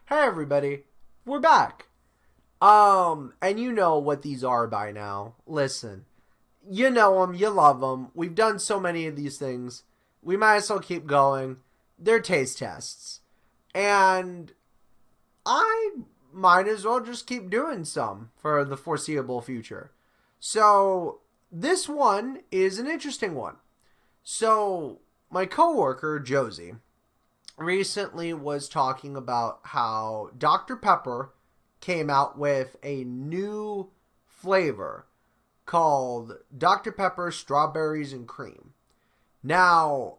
Hey everybody, we're back. And you know what these are by now. Listen, you know them, you love them. We've done so many of these things. We might as well keep going. They're taste tests. And I might as well just keep doing some for the foreseeable future. So, this one is an interesting one. So, my coworker, Josey, recently was talking about how Dr. Pepper came out with a new flavor called Dr. Pepper Strawberries and Cream. Now,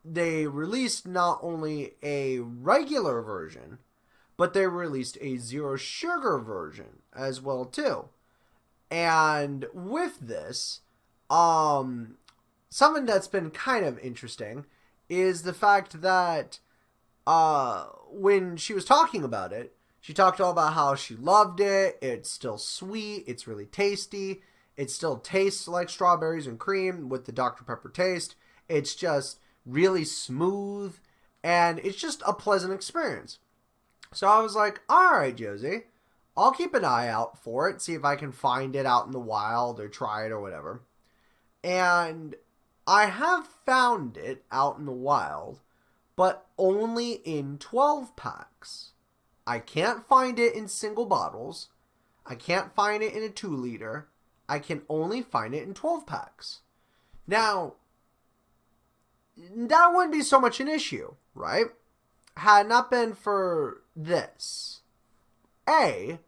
they released not only a regular version, but they released a zero sugar version as well too. And with this, something that's been kind of interesting is the fact that when she was talking about it, she talked all about how she loved it. It's still sweet. It's really tasty. It still tastes like strawberries and cream with the Dr. Pepper taste. It's just really smooth, and it's just a pleasant experience. So I was like, all right, Josey, I'll keep an eye out for it, see if I can find it out in the wild or try it or whatever. And I have found it out in the wild, but only in 12 packs. I can't find it in single bottles. I can't find it in a 2-liter. I can only find it in 12 packs. Now, that wouldn't be so much an issue, right? Had it not been for this. A,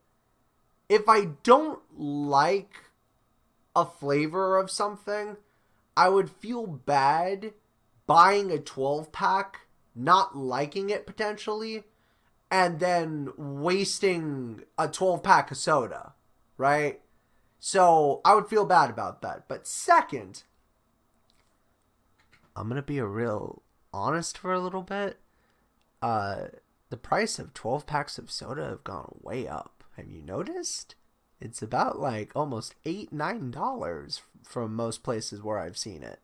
if I don't like a flavor of something, I would feel bad buying a 12-pack, not liking it potentially, and then wasting a 12-pack of soda, right? So I would feel bad about that. But second, I'm going to be a real honest for a little bit. The price of 12 packs of soda have gone way up. Have you noticed? It's about like almost $8, $9 from most places where I've seen it.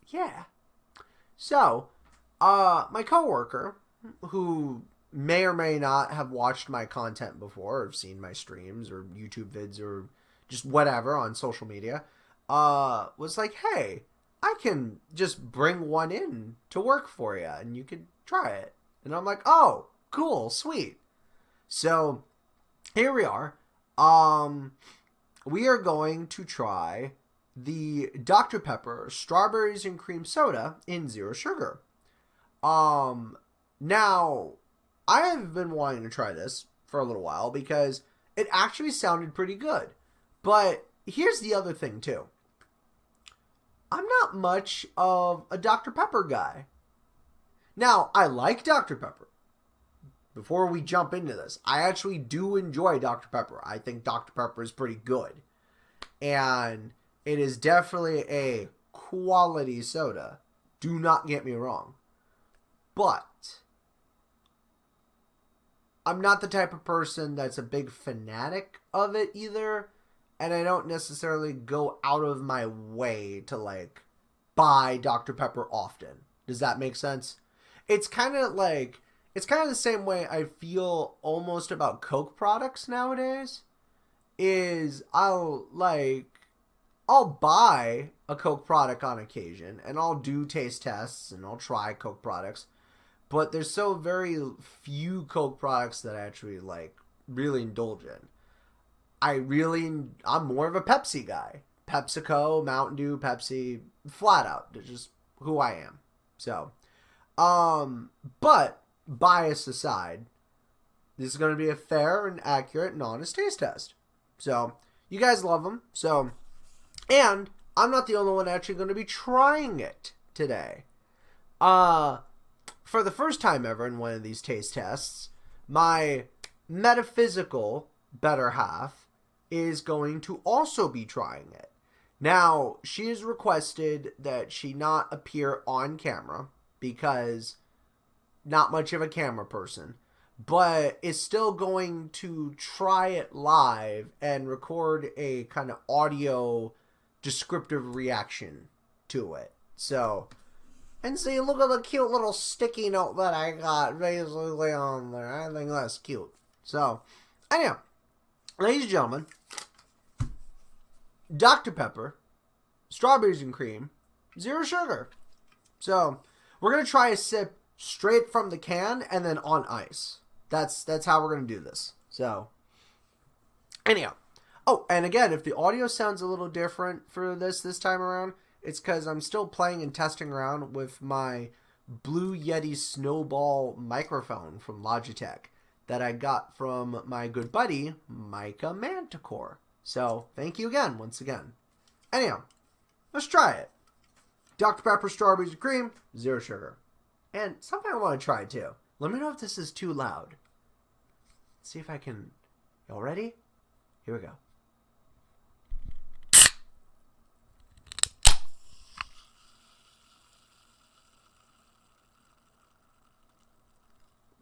Yeah. So, my coworker, who may or may not have watched my content before, or seen my streams or YouTube vids or just whatever on social media, was like, hey, I can just bring one in to work for you and you could try it. And I'm like, oh, cool, sweet. So here we are. We are going to try the Dr. Pepper Strawberries and Cream Soda in zero sugar. Now, I have been wanting to try this for a little while because it actually sounded pretty good. But here's the other thing too. I'm not much of a Dr. Pepper guy. Now, I like Dr. Pepper. Before we jump into this, I actually do enjoy Dr. Pepper. I think Dr. Pepper is pretty good. And it is definitely a quality soda. Do not get me wrong. But I'm not the type of person that's a big fanatic of it either. And I don't necessarily go out of my way to like buy Dr. Pepper often. Does that make sense? It's kind of the same way I feel almost about Coke products nowadays. I'll buy a Coke product on occasion and I'll do taste tests and I'll try Coke products. But there's so very few Coke products that I actually like really indulge in. I'm more of a Pepsi guy. PepsiCo, Mountain Dew, Pepsi, flat out. That's just who I am. So, but bias aside, this is going to be a fair and accurate and honest taste test. So, you guys love them. So, and I'm not the only one actually going to be trying it today. For the first time ever in one of these taste tests, my metaphysical better half is going to also be trying it. Now, she has requested that she not appear on camera because not much of a camera person, but is still going to try it live and record a kind of audio descriptive reaction to it. So, And see, look at the cute little sticky note that I got basically on there. I think that's cute. So, anyhow, ladies and gentlemen, Dr. Pepper, strawberries and cream, zero sugar. So, we're going to try a sip straight from the can and then on ice. That's how we're going to do this. So, anyhow. Oh, and again, if the audio sounds a little different for this time around, it's because I'm still playing and testing around with my Blue Yeti Snowball microphone from Logitech that I got from my good buddy, Micah Manticore. So, thank you again, once again. Anyhow, let's try it. Dr. Pepper, strawberries and cream, zero sugar. And something I want to try too. Let me know if this is too loud. Let's see if I can... Y'all ready? Here we go.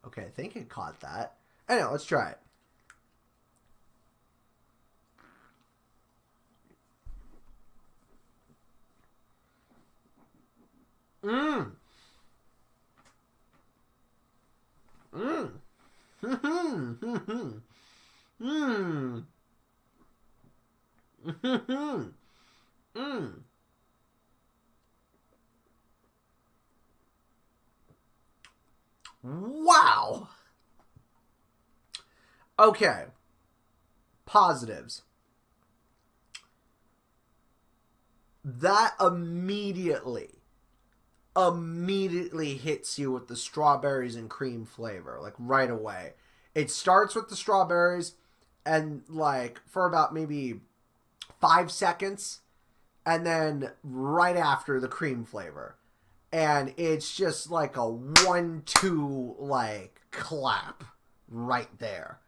Okay, I think it caught that. Anyway, let's try it. Mmm. Mmm. Mmm. Mmm. Mmm. Mmm. Wow. Okay. Positives. That immediately hits you with the strawberries and cream flavor, like right away. It starts with the strawberries and like for about maybe 5 seconds and then right after the cream flavor. And it's just like a 1-2 like clap right there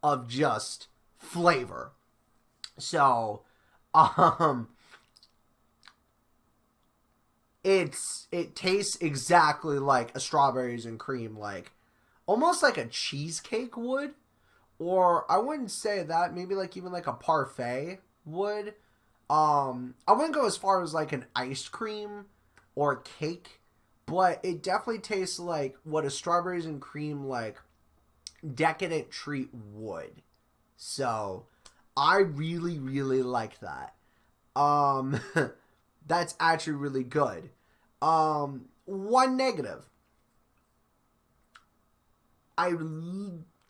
of just flavor. So, it tastes exactly like a strawberries and cream, like almost like a cheesecake would, or I wouldn't say that, maybe like even like a parfait would. I wouldn't go as far as like an ice cream or cake, but it definitely tastes like what a strawberries and cream like decadent treat would. So I really like that. That's actually really good. One negative.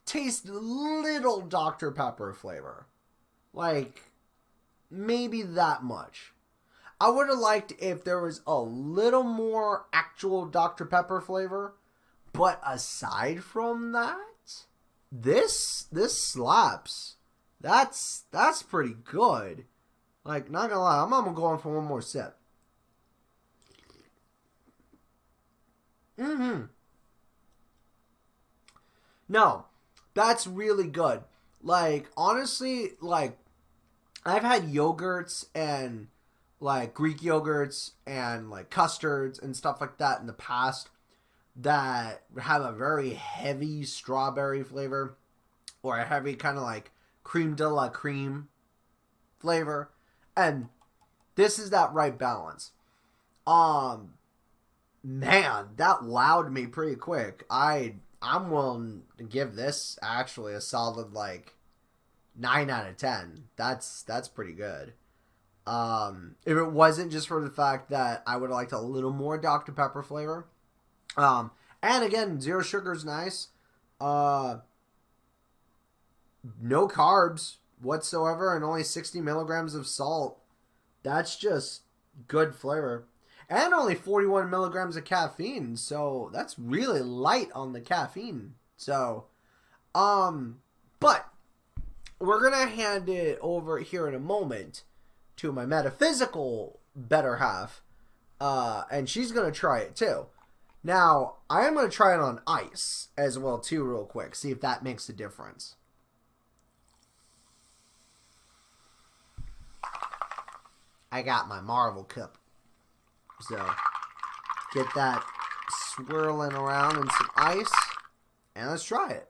Taste little Dr. Pepper flavor. Like, maybe that much. I would have liked if there was a little more actual Dr. Pepper flavor. But aside from that, this slaps. That's pretty good. Like, not gonna lie, I'm gonna go on for one more sip. Mm-hmm. No, that's really good. Like, honestly, like, I've had yogurts and, like, Greek yogurts and, like, custards and stuff like that in the past that have a very heavy strawberry flavor or a heavy kind of, like, creme de la creme flavor. And this is that right balance. Man, that wowed me pretty quick. I'm willing to give this actually a solid like 9 out of 10. That's pretty good. If it wasn't just for the fact that I would have liked a little more Dr. Pepper flavor. And again, zero sugar is nice. No carbs whatsoever and only 60 milligrams of salt. That's just good flavor. And only 41 milligrams of caffeine, so that's really light on the caffeine. So, but we're gonna hand it over here in a moment to my metaphysical better half, and she's gonna try it too. Now, I am gonna try it on ice as well too, real quick, see if that makes a difference. I got my Marvel cup. So, get that swirling around in some ice, and let's try it.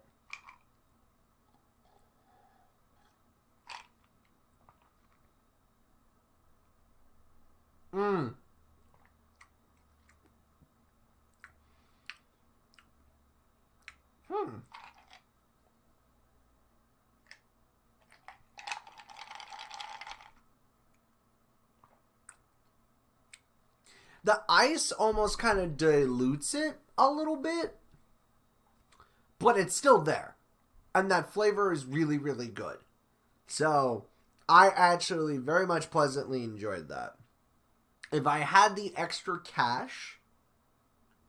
The ice almost kind of dilutes it a little bit, but it's still there. And that flavor is really, really good. So, I actually very much pleasantly enjoyed that. If I had the extra cash,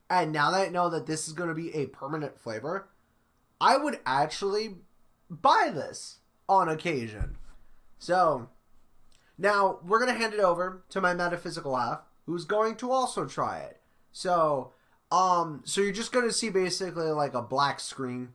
and now that I know that this is going to be a permanent flavor, I would actually buy this on occasion. So, now we're going to hand it over to my metaphysical half, who's going to also try it. So you're just going to see basically like a black screen,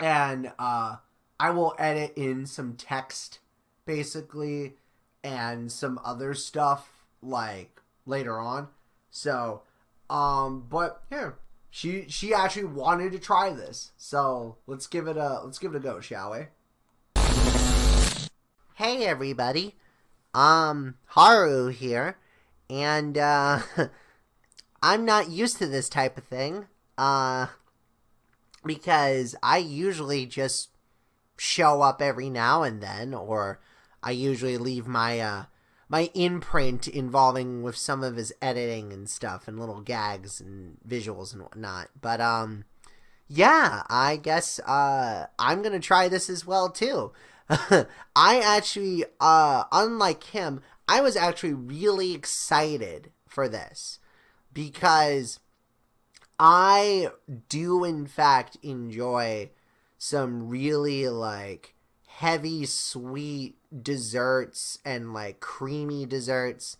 and I will edit in some text basically and some other stuff like later on. So, but here, she actually wanted to try this. So, let's give it a go, shall we? Hey everybody, Haru here, and I'm not used to this type of thing, because I usually just show up every now and then, or I usually leave my my imprint involving with some of his editing and stuff, and little gags and visuals and whatnot. But yeah, I guess I'm gonna try this as well too. I actually, unlike him, I was actually really excited for this because I do in fact enjoy some really like heavy sweet desserts and like creamy desserts.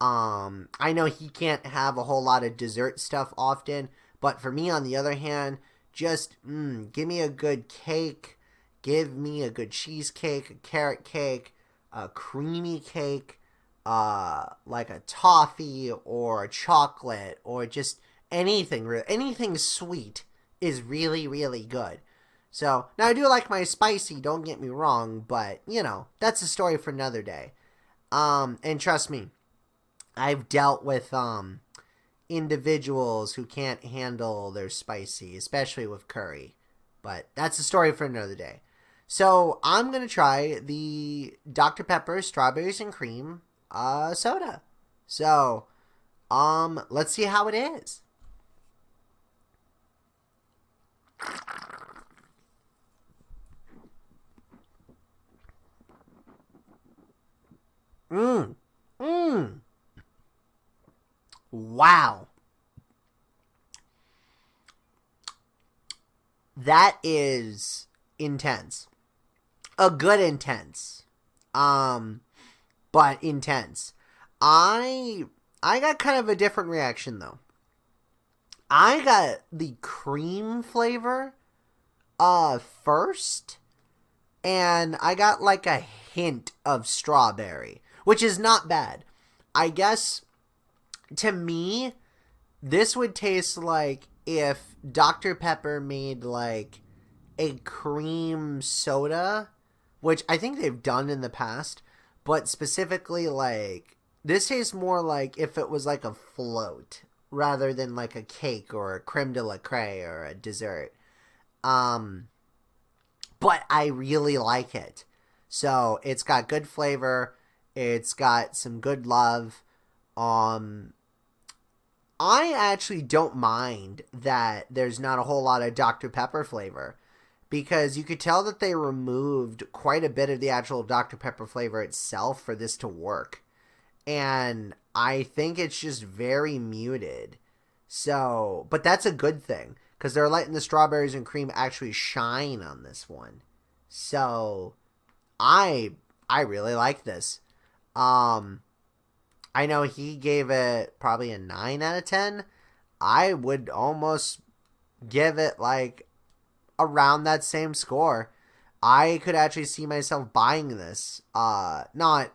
I know he can't have a whole lot of dessert stuff often, but for me on the other hand, just give me a good cake. Give me a good cheesecake, a carrot cake, a creamy cake, like a toffee or a chocolate, or just anything. Anything sweet is really, really good. So, now I do like my spicy, don't get me wrong, but, you know, that's a story for another day. And trust me, I've dealt with, individuals who can't handle their spicy, especially with curry. But that's a story for another day. So, I'm going to try the Dr. Pepper Strawberries and Cream soda. So, let's see how it is. Wow. That is intense. A good intense. But intense. I got kind of a different reaction though. I got the cream flavor first, and I got like a hint of strawberry, which is not bad. I guess to me this would taste like if Dr. Pepper made like a cream soda, which I think they've done in the past, but specifically like this tastes more like if it was like a float rather than like a cake or a creme de la creme or a dessert. But I really like it. So it's got good flavor. It's got some good love. I actually don't mind that there's not a whole lot of Dr. Pepper flavor, because you could tell that they removed quite a bit of the actual Dr. Pepper flavor itself for this to work. And I think it's just very muted. So, but that's a good thing, because they're letting the strawberries and cream actually shine on this one. So, I really like this. I know he gave it probably a 9 out of 10. I would almost give it like around that same score. I could actually see myself buying this. Not,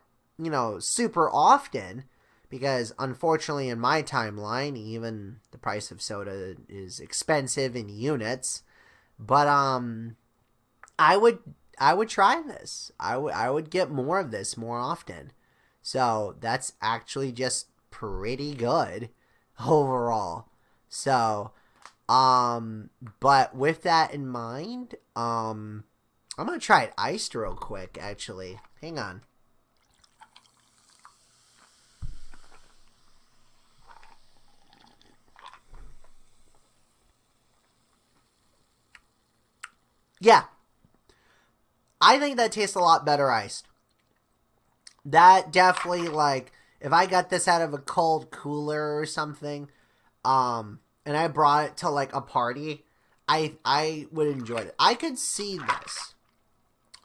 super often, because unfortunately in my timeline, even the price of soda is expensive in units. But I would try this. I would get more of this more often. So that's actually just pretty good overall. So, but with that in mind, I'm going to try it iced real quick, actually. Hang on. Yeah. I think that tastes a lot better iced. That definitely, like, if I got this out of a cold cooler or something, and I brought it to, like, a party, I would enjoy it. I could see this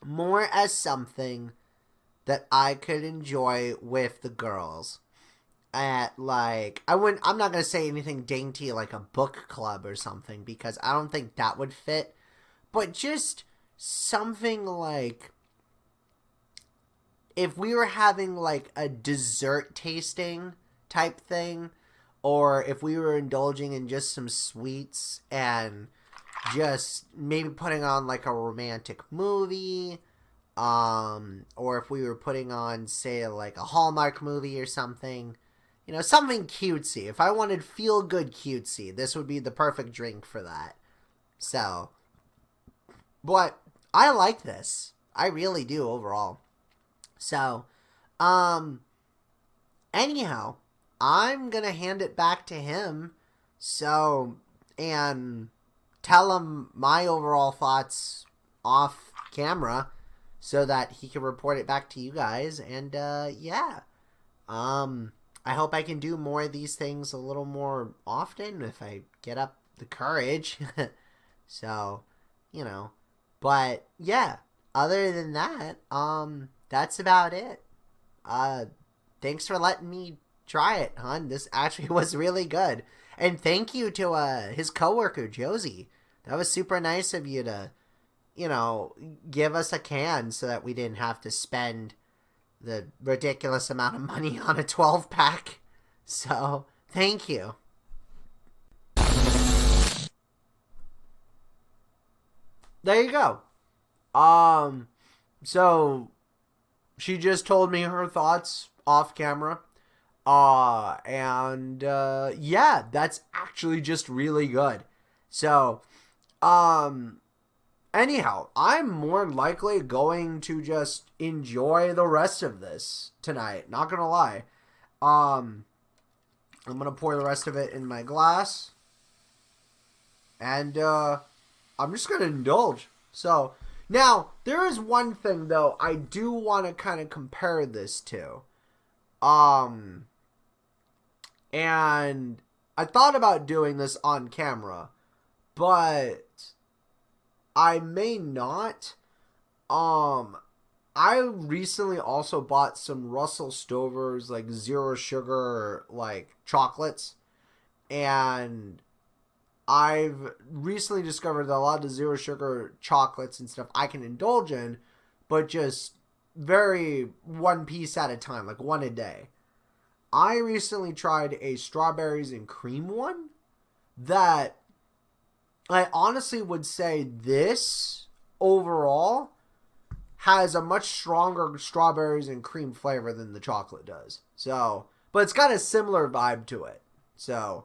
more as something that I could enjoy with the girls. At, like, I'm not gonna say anything dainty like a book club or something, because I don't think that would fit, but just something like, if we were having like a dessert tasting type thing, or if we were indulging in just some sweets and just maybe putting on like a romantic movie, or if we were putting on, say, like a Hallmark movie or something, something cutesy. If I wanted feel-good cutesy, this would be the perfect drink for that. So, but I like this. I really do overall. So, anyhow, I'm gonna hand it back to him. So, and tell him my overall thoughts off camera so that he can report it back to you guys. And, yeah. I hope I can do more of these things a little more often if I get up the courage. So, but yeah, other than that, that's about it. Thanks for letting me try it, hon. This actually was really good. And thank you to, his coworker, Josey. That was super nice of you to, give us a can so that we didn't have to spend the ridiculous amount of money on a 12-pack. So, thank you. There you go. So she just told me her thoughts off camera. Yeah, that's actually just really good. So, anyhow, I'm more likely going to just enjoy the rest of this tonight. Not gonna lie. I'm gonna pour the rest of it in my glass. And, I'm just gonna indulge. So, now, there is one thing, though, I do want to kind of compare this to. And I thought about doing this on camera, but I may not. I recently also bought some Russell Stover's, like, zero sugar, like, chocolates. And I've recently discovered that a lot of the zero sugar chocolates and stuff I can indulge in, but just very one piece at a time, like one a day. I recently tried a strawberries and cream one that I honestly would say this overall has a much stronger strawberries and cream flavor than the chocolate does. So, but it's got a similar vibe to it. So,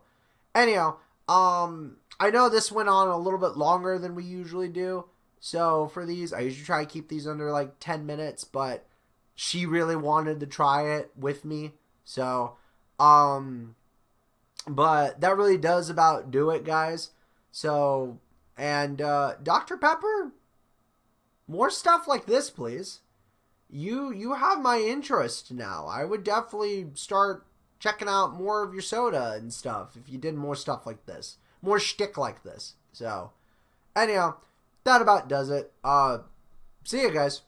anyhow, I know this went on a little bit longer than we usually do. So for these, I usually try to keep these under like 10 minutes, but she really wanted to try it with me. So, but that really does about do it, guys. So, and, Dr. Pepper, more stuff like this, please. You have my interest now. I would definitely start checking out more of your soda and stuff if you did more stuff like this. More shtick like this. So, anyhow, that about does it. See you guys.